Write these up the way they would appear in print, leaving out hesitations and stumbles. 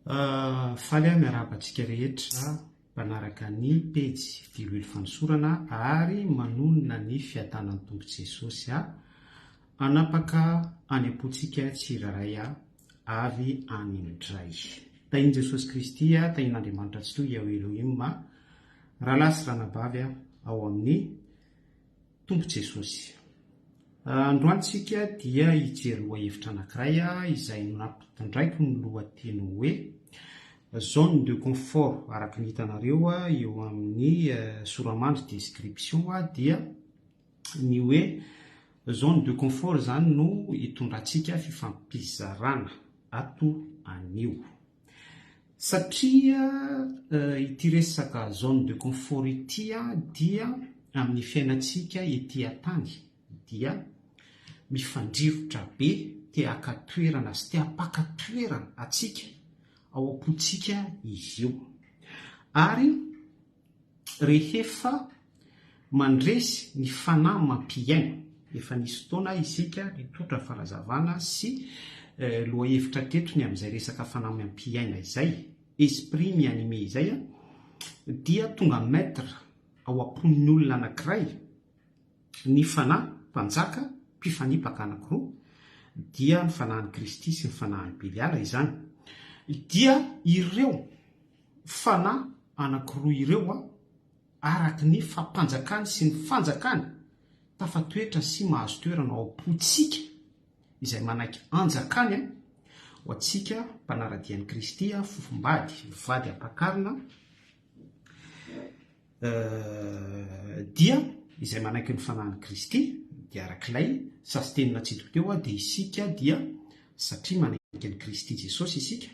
Faly miarabantsika rehetra mpanaraka ny pejy filoilo fanosorana ary manonona ny fiatanan'ny Tompo Jesosy anapaka any am-pontsika tsiraray avy any indray. Tainy Jesosy Kristy tain'Andriamanitra tsy toy ao Elohim raha lasy ranabavy ao amin'ny Tompo Jesosy. Androantsika dia hijery lohahevitra anankiray izay nampitondraiky ny lohateny hoe zone de confort. Araka ny hitanareo eo amin'ny soramandry description dia ny hoe zone de confort zany no hitondrantsika fifampizarana ato anio. Satria ity resaka zone de confort ity dia amin'ny fiainantsika ety an-tany dia mifandrivotra be te aka-toerana sy te apaka-toerana atsika ao am-pontsika izy io. Ary rehefa mandresy ny fanahy mampiaina, efa nisy fotoana isika nitotra farazavana sy lohahevitra tetony amin'izay resaka fanahy mampiaina izay, esprit mianime izay dia tonga maître ao am-pon'ny olona anankiray ny fanahy mpanjaka mpifanipaka anankiroa dia ny fanahin'i Kristy sy ny fanahin'i Beliala izany. Dia ireo fanahy anankiroa ireo araky ny fampanjakany sy ny fanjakany tafatoetra sy mahazo toerana ao am-pontsika izay manaiky anjakany ho antsika mpanaradian'i Kristy fofombady vady ampakarina dia izay manaiky ny fanahin'i Kristy dia arak'ilay sasy tenina tsito teo dia isika dia satria manaiky ny Kristy Jesosy isika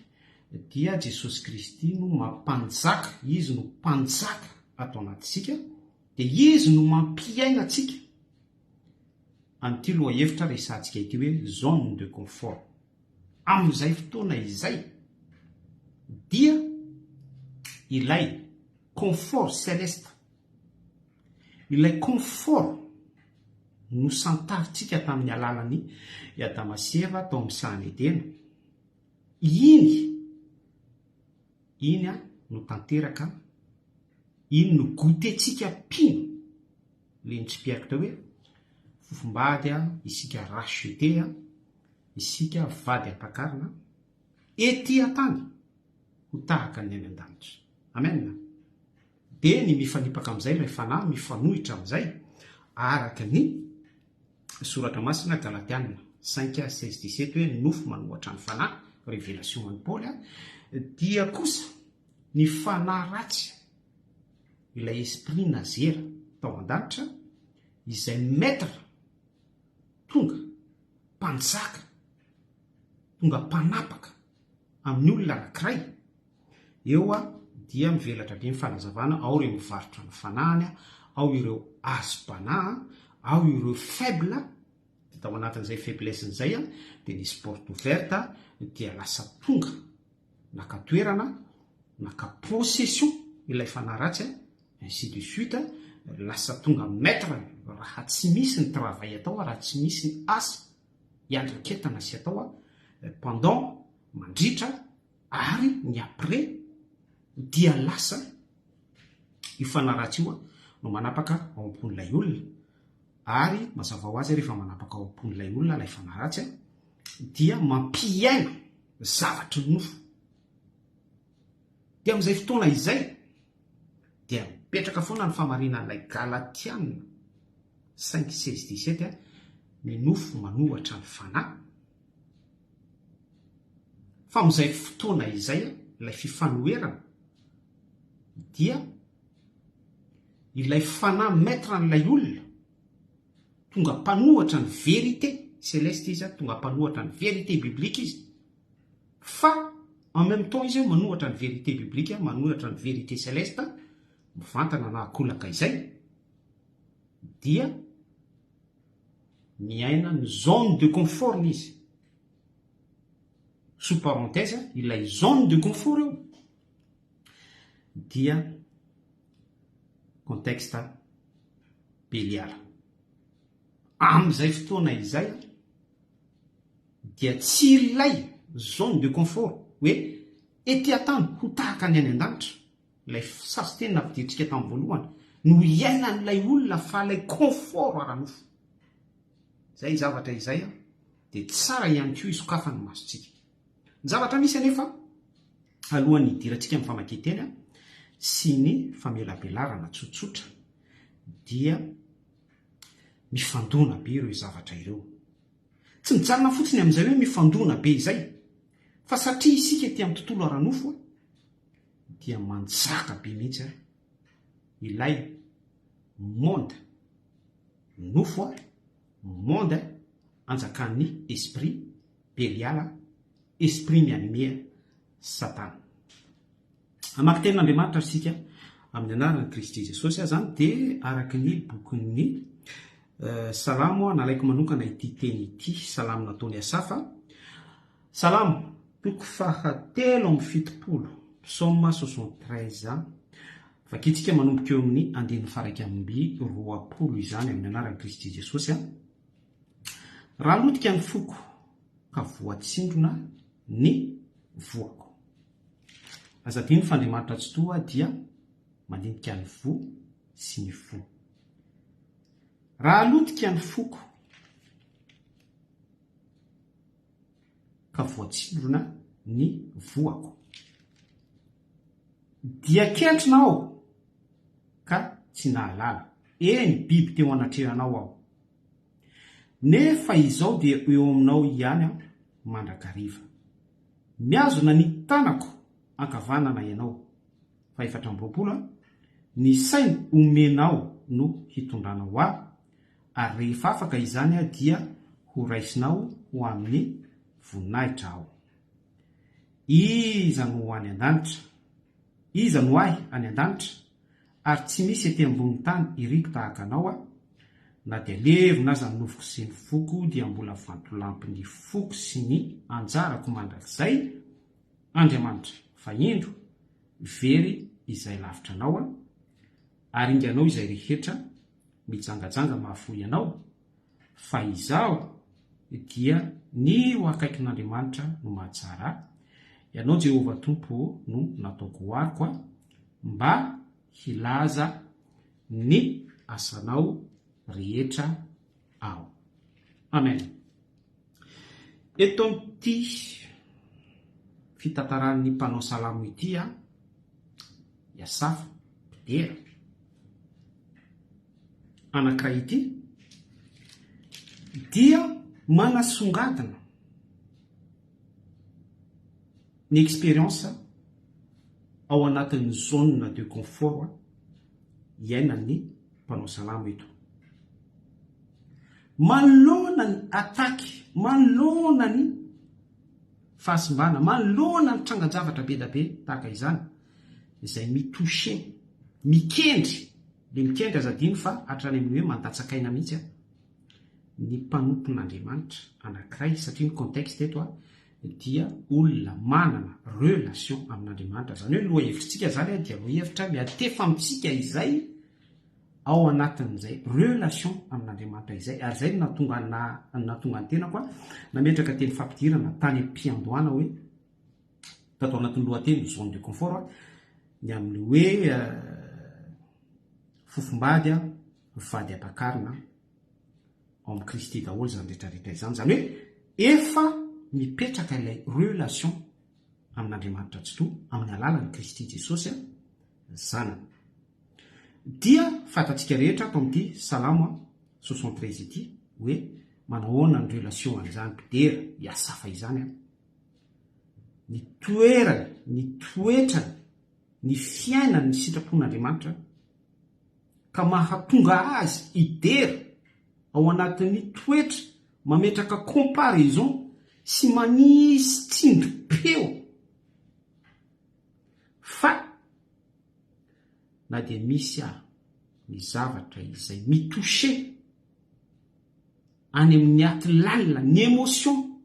dia Jesosy Kristy no mampanjaka, izy no mpanjaka ato anatsika dia izy no mampiaina atsika. An'ity lohahevitra resantsika ity hoe zone de confort. Amin'izay fotoana izay dia ilay confort céleste, ilay confort no santaritsika tamin'ny alalany Adama sy Eva tao amin'ny sahany Edena. Iny no tanteraka, iny no gotentsika pino le nitsipiako tao hoe fofombady isika racheté, isika vady ampakarina ety an-tany ho tahaka ny any an-danitra. Amen. Dia ny mifanipaka amin'izay ilay fanahy mifanohitra amin'izay araka ny soratra masina Galatiana 5:16-17 hoe nofo manohatra ny fanahy, révélation an'i Paul dia kosa ny fanahy ratsy ilay esprit nazera tao an-danitra izay maître tonga mpanjaka, tonga mpanapaka amin'ny olona anankiray eo dia mivelatra be mifanazavana. Ao ireo mivarotra ny fanahany, ao ireo azo-panahy, ao ireo faible. Tao anatin'izay faiblesse n'izay dia nisy porte ouverte dia lasa tonga naka-toerana, naka-possession ilay fanahy ratsy ainsi de suite. Lasa tonga maître raha tsy misy ny travail atao, raha tsy misy ny asa iandraketana sy atao pendant mandritra ary ny après dia lasa io fanahy ratsy io no manapaka ao am-pon'ilay olona. Ary mazava ho azy rehefa manapaka ao am-pon'ilay olona ilay fanahy ratsy dia mampiaina zavatry ny nofo. Dia amin'izay fotoana izay dia mipetraka foana ny famarinan'ilay Galatiana 5:16-17 ny nofo manohatra ny fanahy. Fa amin'izay fotoana izay ilay fifanoherana dia ilay fanahy maître an'ilay olona tonga mpanohatra ny vérité céleste izy, tonga mpanohatra ny vérité biblique izy. Fa en même temps izy manohatra ny vérité biblique, manohatra ny vérité céleste, mivantana na akolaka izay dia miaina ny zone de confort izy. Sous parenthèse, ilay zone de confort eo dia contexte Beliala. Amin'izay fotoana izay dia tsy ilay zone de confort hoe ety an-tany ho tahaka ny any an-danitra, ilay sasy teny nampidintsika tamin'ny voalohany, no iainan'ilay olona fa ilay confort ara-nofo. Zay zavatra izay dia tsara ihany koa isokafany masontsika. Ny zavatra misy anefa alohan'ny hidirantsika amin'ny famakian-teny sy ny famelabelarana tsotsotra dia mifandona be ireo zavatra ireo. Tsy mijanona fotsiny amin'izay hoe mifandona be izay, fa satria isika ety amin'ny tontolo ara-nofo dia manjaka be mihitsy ilay monde nofo monde anjakan'ny esprit beliala, esprit mianimea satana. Amaky tenin'Andriamanitra sika amin'ny anaran'i Kristy Jesosy zany dia araky ny bokin'ny salamo nalaiko manokana ity teny ity, salamo nataony Asafa, salamo toko fahatelo amby fitopolo, psaume 73, vakitsika manomboka eo amin'ny andiny faraika amby roapolo izany amin'ny anaran'i Kristy Jesosy. Raha lotika ny foko ka voatsindrona ny voako. Azadiny fandriamanitra tsy toa dia mandinika ny vo sy ny fo. Raha lotika ny foko ka voatsindrona ny voako, dia ketrinao ka tsy nahalala. Eny biby teo anatrehanao aho, nefa izao dia eo aminao ihany mandrakariva. Miazona ny tanako ankavanana ianao. Faefatra amby roapolo, ny sainy omenao no hitondranao aho, ary rehefa afaka izany dia ho raisinao ho amin'ny voninahitra aho. Iza no any an-danitra, iza no ahy any an-danitra, ary tsy misy ety ambony tany iriko tahaka anao na dia levona aza ny nofoko sy ny foko dia mbola vantolampy ny foko sy ny anjarako mandrakizay Andriamanitra, fa indro very izay lavitra anao ary inganao izay rehetra mijangajanga mahafoy anao, fa izaho dia ny ho akaikin'Andriamanitra no mahatsara. Ianao Jehova Tompo no nataoko ho ariko mba hilaza ny asanao rehetra aho. Amen. Eto amin'ity fitantaran'ny mpanao salamo ity Asafa mpidera anankiray ity dia manasongadina ny expérience ao anatin'ny zone de confort iainan'ny mpanao salamo eto. Manoloana ny ataky, manoloana ny fahasimbana, manoloana ny trangan-javatra be da be tahaka izany, izay mitouché, mikendry, le mikendry azadiny fa hatrany amin'ny hoe mandatsakaina mihitsy ny mpanompon'Andriamanitra anankiray, satria ny contexte eto dia olona manana relation amin'Andriamanitra. Zany hoe loha hevitrintsika zany dia loha hevitra miatefa amintsika izay ao anatin'izay relation amin'Andriamanitra izay, ary zay natonga ny tenako nametraka teny fampidirana tany am-piandohana hoe tato anatin'ny lohateny zone de confort ny amin'ny hoe fofombady vady ampakarina ao amin'ny Kristy daholo zany rehetrarehetra izany. Zany hoe efa mipetraka ilay relation amin'Andriamanitra tsy toa amin'ny alalan'i Kristy Jesosy zanany. Dia fantatsika rehetra ato amin'ity salamo 73 ity hoe manahoana ny relation an'izany mpidera Asafa izany ny toerany, ny toetrany, ny fiainany ny sitrapon'Andriamanitra ka mahatonga azy idera ao anatin'ny toetra mametraka comparaison sy manisy tsindrim-peo, fa na dia misy ny zavatra izay mitouché any amin'ny aty lalina, ny émotion,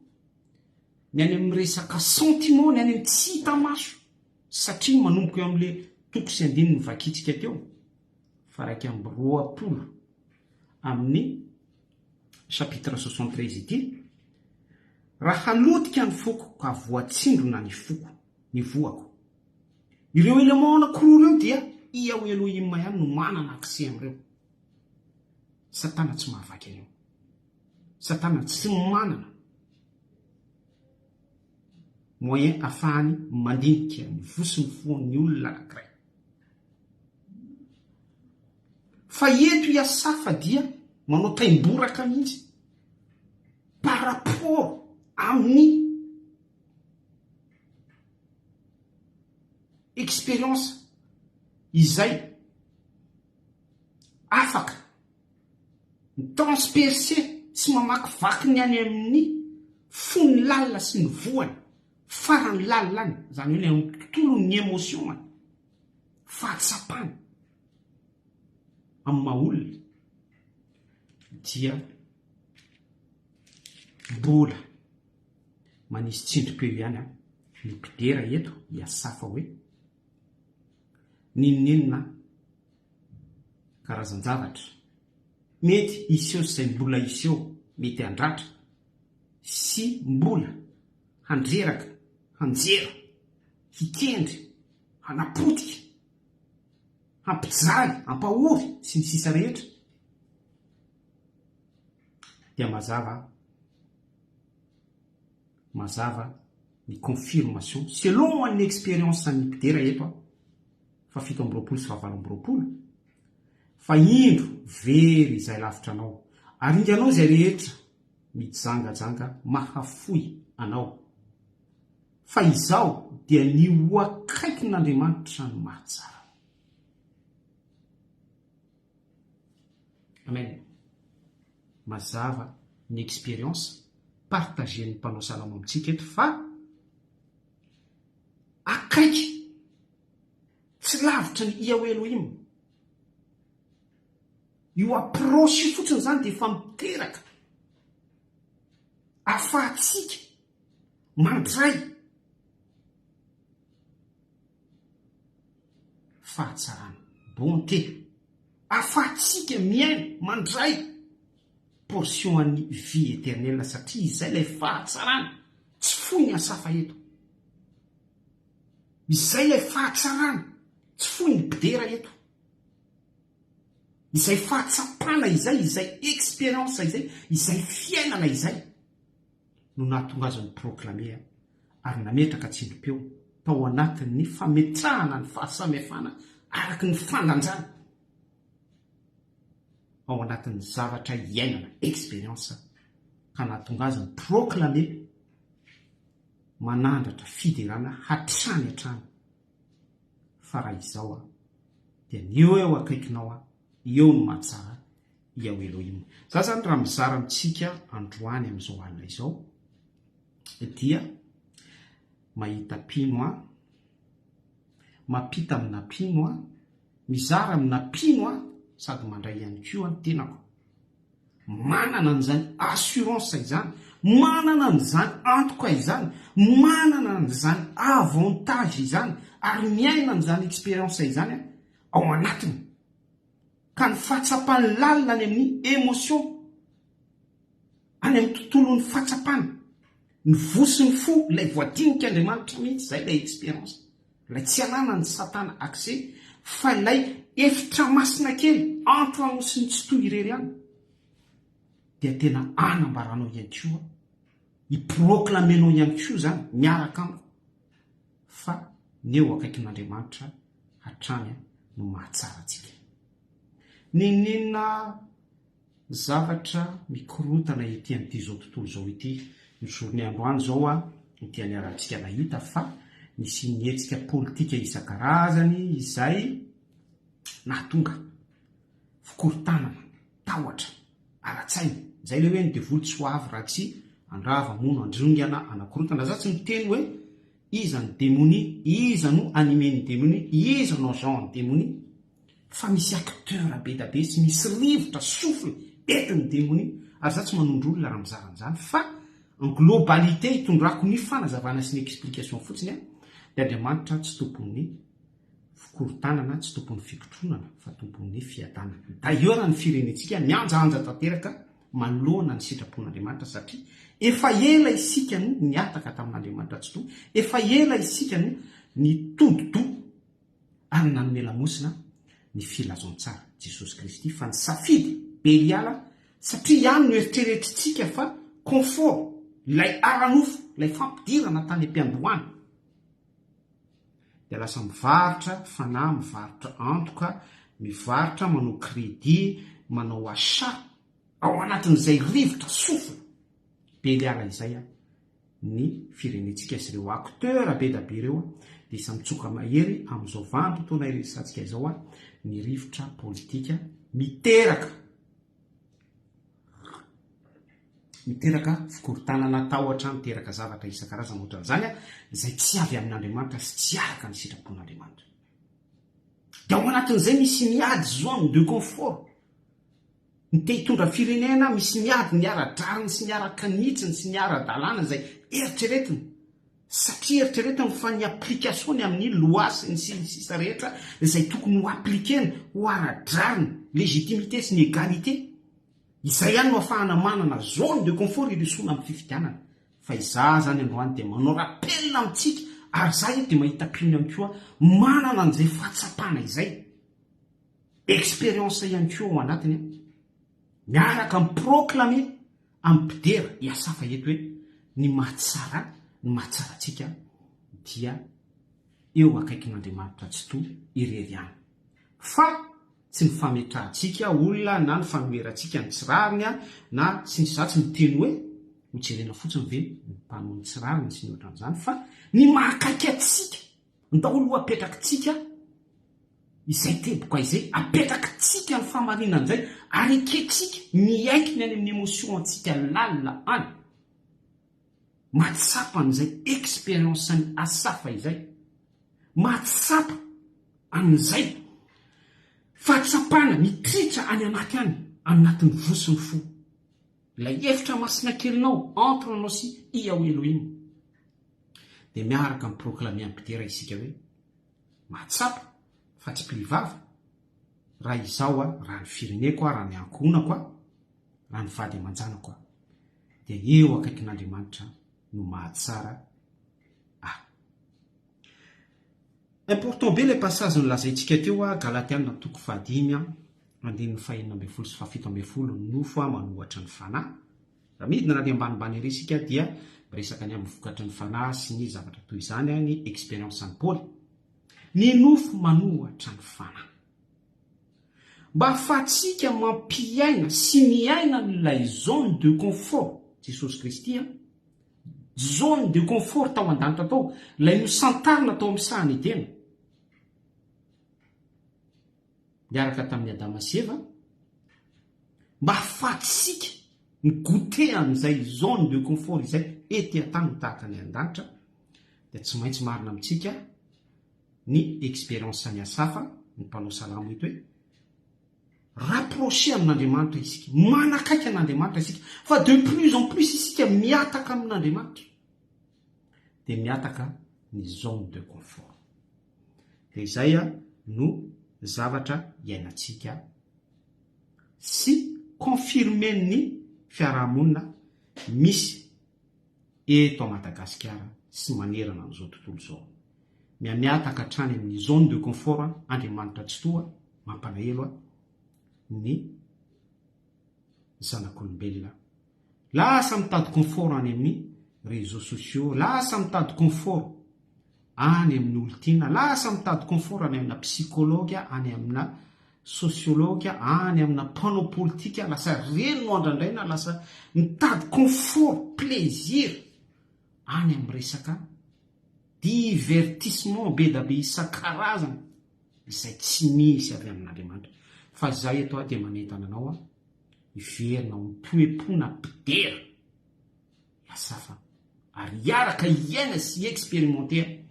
ny any amin'ny resaka sentiment, ny any amin'ny tsy hita maso, satria manomboka eo amin'le toko sy andininy vakitsika teo fa raiky amby roapolo amin'ny chapitre 73 ity. Raha halotika ny foko ka voatsindrona ny foko, ny voako. Ireo élément anankiroa ireo dia Yahweh Elohim ihany no manana akse am'ireo. Satana tsy mahavaky an'io. Satana tsy manana moyen ahafahany mandinika ny vosiny foan'ny olona anankiray. Fa eto iasafa dia manao taimboraka mihitsy par rapport amin'ny expérience izay afaka transpercer sy mamakivaky ny any amin'ny fony lalina sy ny voany farany lalilany, zany hoe amin'ny tontolon'ny émotion fahatsapany amin'ny maha-olona dia mbola manisy tsindrim-peo ihany ny mpidera eto iasafa hoe ninonina karazan-javatra mety iseho izay mbola iseho mety handratra sy mbola handreraka, hanjera, hikendry, hanapotika, hampijaly, hampahory sy ny sisa rehetra dia mazava ny confirmation selon ny expérience ny mpidera eto fa 7 sy 8 fa indro very izay lavitra anao ary inganao izay rehetra mijangajanga mahafoy anao fa izao dia ny ho akaikin'Andriamanitra no mahatsara. Amen. Mazava ny expérience partagen'ny mpanao salama amintsika eto fa akaiky tsy lavitra ny Yahweh Elohim. Io approche fotsiny zany dia efa miteraka ahafahantsika mandray fahatsarana, bonté, ahafahantsika miaina mandray portion an'ny vie éternelle satria izay ilay fahatsarana tsy foy ny asafa eto. Izay ilay fahatsarana tsy foy ny mpidera eto. Izay fahatsapana izay expérience izay fiainana izay no nahatonga azy ny proclamer ary nametraka tsindrim-peo tao anatin'ny fametrahana ny fahasamihafana araky ny fandanjana ao anatin'ny zavatra iainana expérience ka nahatonga azy ny proclamer manandratra fiderana hatrany hatrany fa raha izao dia ny eo akaikinao eo no mahatsara Yahweh Elohim. Za zany raha mizara amintsika androany amin'izao alina izao dia mahita pino mampita amina pino mizara amina pino sady mandray ihany koa ny tenako. Manana an'izany assurance izany, manana an'izany antoka izany, manana an'izany avantage izany ary miaina an'izany expérience izany ao anatiny. Ka ny fahatsapany lalina any amin'ny émotion, any amin'ny tontolon'ny fahatsapany, ny vosiny fo, ilay voadinik'Andriamanitra mihitsy izay ilay expérience. Ilay tsy anana ny satana accès, fa ilay efitra masina kely entre anao sy ny tsy toy irery ihany. Dia tena anambaranao ihany koa, hiproclamenao ihany koa zany miaraka amiko fa ny eo akaikin'Andriamanitra hatrany no mahatsara antsika. Ninina zavatra mikorotana ety amin'ity zao tontolo zao ity ny journée androany zao ity aniarantsika nahita fa nisy nietsika politika isan-karazany izay nahatonga fikorotanana tahotra ara-tsaina izay le hoe ny devoly tsy ho avy raha tsy andrava mono androngana anakorotana. Za tsy miteny hoe iza ny démonie, iza no animé ny démonie, iza no agent ny démonie, fa misy acteur be da be sy misy rivotra souffle ety ny démonie ary za tsy manondro olona raha mizaran'izany fa en globalité hitondrako ny fanazavana sy ny explication fotsiny dia Andriamanitra tsy tompon'ny fikorotanana, tsy tompon'ny fikotronana fa tompon'ny fiadanana. D'ailleurs ny firenentsika mianjaanja tanteraka manoloana ny sitrapon'Andriamanitra satria efa ela isika no niataka tamin'Andriamanitra tsy to, efa ela isika no nitododo ary nanome lamosina ny filazontsara Jesosy Kristy fa ny safidy Beliala satria ihany no eritreretintsika fa confort, ilay aranofo, ilay fampidirana tany am-piandohana dia lasa mivarotra fanahy, mivarotra antoka, mivarotra manao crédit, manao achat ao anatin'izay rivotra sofina Beliala izay ny firenentsika sy ireo acteur be da be ireo dia isa mitsoka mahery amin'izao vanim-potoana iresantsika izao ny rivotra politika miteraka fikorotana natahotra, miteraka zavatra isan-karazany ohatran'izany izay tsy avy amin'Andriamanitra sy tsy araka ny sitrapon'Andriamanitra. Dia ao anatin'izay misy miady zone de confort. Ny te hitondra firenena misy miady ny ara-drariny sy ny ara-kanitsiny sy ny ara-dalàna izay eritreretiny. Satria eritreretiny fa ny application amin'ny loi sy ny sisa rehetra izay tokony ho appliquena ho ara-drariny, légitimité sy ny égalité. Izay ihany no ahafahana manana zone de confort irisoana amin'ny fifidianana. Fa izah zany androany dia manao rappel amintsika ary zay dia mahita piny ihany koa manana an'izay fahatsapana izay. Expérience ihany koa ao anatiny miaraka miproclame amin'ny mpidera iasafa eto hoe ny mahatsarantsika dia eo akaikin'Andriamanitra tsy to irery any. Fa tsy ny fametrahantsika olona na ny fanomerantsika ny tsirariny na sy ny zatsy miteny hoe hojerena fotsiny ve ny mpanao ny tsirariny sy ny ohatran'izany fa ny mahakaiky atsika ny daholo ho apetrakintsika izay teboka izay apetrakintsika ny famarinana izay ary eketsika miaikiny any amin'ny émotion antsika lalina any mahatsapa an'izay expérience ny asafa izay mahatsapa an'izay fahatsapana mitritra any anaty any anatin'ny vosiny fo ilay efitra masina kelinao entre anao sy ia ho Elohim dia miaraka miproclame ampidera isika hoe mahatsapa fa tsy mpilivava raha izao raha ny fireneko raha ny ankohonako raha ny vady aman-janako dia eo akaikin'Andriamanitra no mahatsara important be le passage nolazaintsika teo Galatiana toko 5 andininy 4 sy 7 nofo manohatra ny fanahy. Raha midina raha ambanimbany ery isika dia resaka ny amin'ny vokatry ny fanahy sy ny zavatra toy izany ny expérience any Paul. Ny nofo manohatra ny fanahy mba ahafahantsika mampiaina sy miaina n'ilay zone de confort Jesosy Kristy zone de confort tao an-danitra tao ilay nosantarina tao amin'ny sahany Edena miaraka tamin'ny Adama sy Eva mba ahafahantsika ny goûter amin'izay zone de confort izay ety an-tany tahaka ny an-danitra dia tsy maintsy marina amintsika ny expérience ny asafa ny mpanao salamo eto hoe rapprocher amin'Andriamanitra isika, manakaiky an'Andriamanitra isika, fa de plus en plus isika miataka amin'Andriamanitra dia miataka ny zone de confort. Dia izay no zavatra iainantsika sy confirmen'ny fiarahamonina misy eto a Madagasikara sy manerana amin'izao tontolo izao. Miataka hatrany amin'ny zone de confort Andriamanitra tsy toa mampalahelo ny zanak'olombelona. Lasa mitady confort any amin'ny réseaux sociaux, lasa mitady confort any amin'ny olontiana, lasa mitady confort any amina psychologue, any amina sociologue, any amina mpanao politika, lasa reny no andrandraina, lasa mitady confort, plaisir any amin'ny resaka divertissement be da be isan-karazany izay tsy misy avy amin'Andriamanitra. Fa izay eto dia manentana anao hiverina mitoepona mpidera asafa ary iaraka iaina sy expérimenter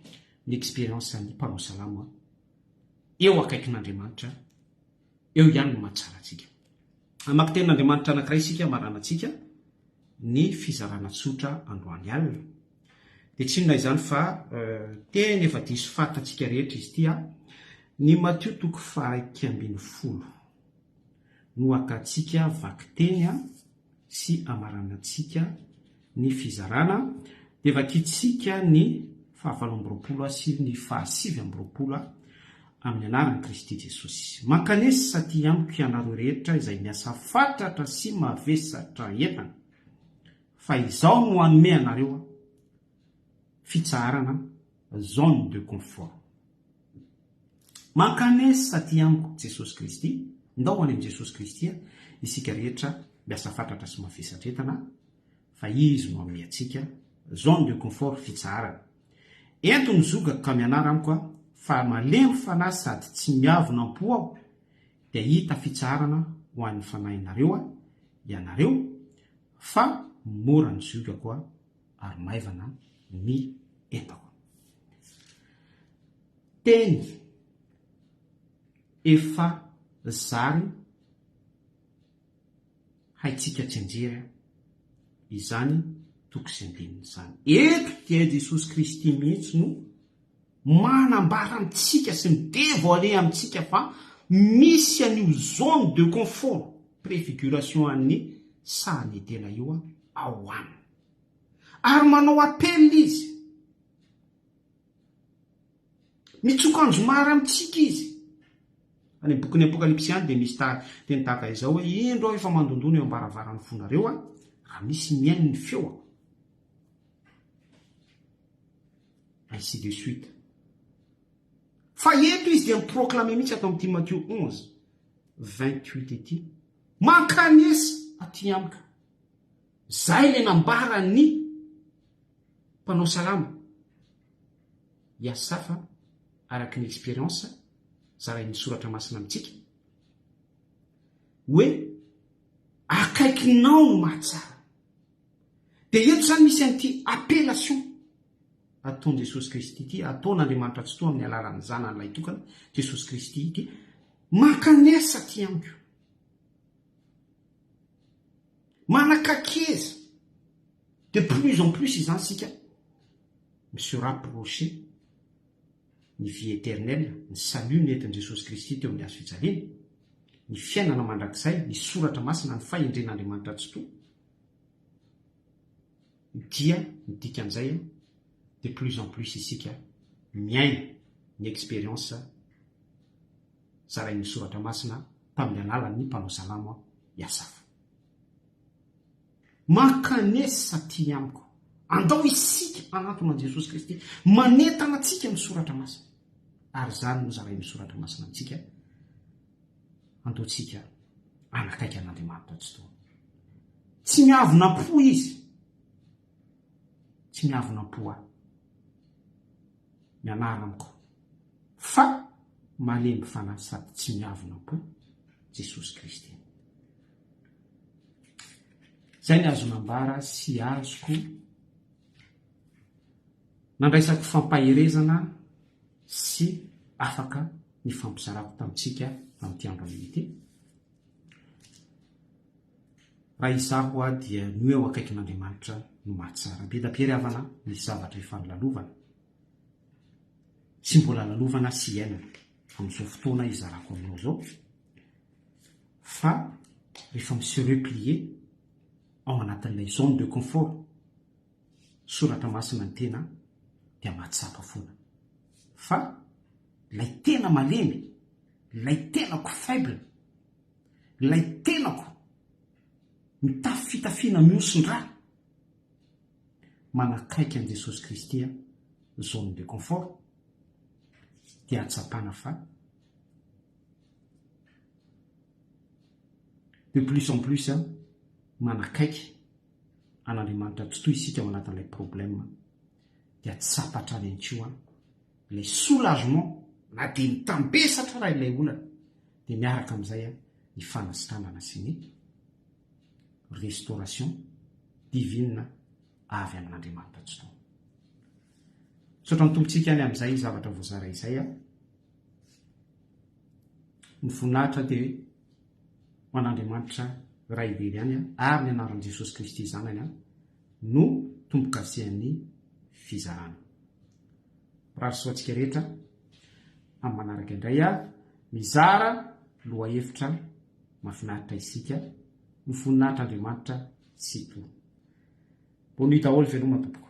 ny expérience ny mpanao salamo eo akaikin'Andriamanitra, eo ihany no mahatsara antsika. Amaky tenin'Andriamanitra anankiray isika maranantsika ny fizarana tsotra androany alina. Dia tsy inona izany fa teny efa diso fantatsika rehetra izy ity ny Matthieu toko 5:10 no akatsika vaky teny sy amaranantsika ny fizarana. Dia vakitsika ny 7 sy ny 8 amin'ny anaran'i Kristy Jesosy. Mankanesa saty amiko ianareo rehetra izay miasa fatratra sy mavesatra entana, fa izao no hanome anareo fitsarana zone de confort. Mankanesa saty amiko Jesosy Kristy, ndao any amin'ny Jesosy Kristy isika rehetra miasa fatratra sy mavesatra entana, fa izy no hanome antsika zone de confort fitsarana. Ento ny zoga ka mianara amiko fa malemy fanahy sady tsy miavona am-po aho, dia hita fitsarana ho an'ny fanahinareo ianareo, fa mora ny zoga koa ary maivana ny entako. Teny efa zary haitsika tsy anjery izany toko sy andininy izany. Eto dia Jesosy Kristy mihitsy no manambara amintsika sy midevoile amintsika fa misy an'io zone de confort, préfiguration an'ny sahany tena io ao aminy. Ary manao apely izy, mitsokanjo mara amintsika izy. Any bokin'ny Apokalipsy any dia misy teny tahaka izao hoe indro aho efa mandondona eo ambaravarany fonareo raha misy miainy ny feo, ainsi de suite. Fa eto izy dia miproclame mihitsy atao amin'ny Timothée 11:28 ety, Mankanesa aty amiko, zay le nambara ny mpanao salama iasafa araky ny expérience zaray ny soratra masina amintsika hoe akaikinao no mahatsara. Dia eto zany misy an'ity appellation ataon'i Jesosy Kristy ity, ataon'Andriamanitra tsy toa amin'ny alalan'ny zanan'ilay tokana Jesosy Kristy ity, Mankanesa aty amiko, manakakeza. De plus en plus izany sika se rapprocher ny vie éternelle, ny salut nentin' Jesosy Kristy teo amin'ny hazo fijaliana, ny fiainana mandrakizay, ny soratra masina, ny fahendren'Andriamanitra tsy toa, dia midika an'izay de plus en plus isika miaina ny expérience zarain'ny soratra masina tamin'ny alalan'ny mpanao salama iasafa. Mankanesa aty amiko, andao isika anatona Jesosy Kristy manentana atsika amin'ny soratra masina, ary zany no zarain'ny soratra masina amintsika, andaotsika anakaiky an'Andriamanitra tsy toa. Tsy miavona po izy, tsy miavona po aho mianara amiko, fa malemy fanahy sady tsy miavona po Jesosy Kristy. Zay ny azo nambara sy azoko nandraisako fampaherezana sy afaka ny fampizarako tamintsika tamin'ity andro amin'ity. Raha izaho dia ny eo akaikin'Andriamanitra no mahatsara. Bedam-piaravana ny zavatra efa nilalovana sy mbola lalovana sy iainana amin'izao fotoana izarako aminao zao, fa rehefa mise replier ao anatin'ilay zone de confort soratra masina ny tena dia mahatsapa foana. Fa lay tena malemy, lay tenako faible, lay tenako mitafy fitafiana miosondra, manakaiky an' Jesosy Kristy zone de confort, dia atsapana fa de plus en plus manakaiky an'Andriamanitra tsy toy isika ao anatin'ilay problème, dia tsapatra any antsio ilay soulagement na dia mitambesatra raha ilay olana, dia miaraka amin'izay ny fanasitranana sy ny restauration divine avy amin'Andriamanitra tsy toa. Sotra mitombotsika any amin'izay zavatra voazara izay ny voninahitra dia ho an'Andriamanitra ray ivery any ary ny anaran'i Jesosy Kristy zanany no tombo-kasehan'ny fizarana. Rary soatsika rehetra amin'ny manaraka indray mizara loha hevitra mahafinaritra isika ny voninahitr'Andriamanitra tsy to. Bonita ol veloma tompoko.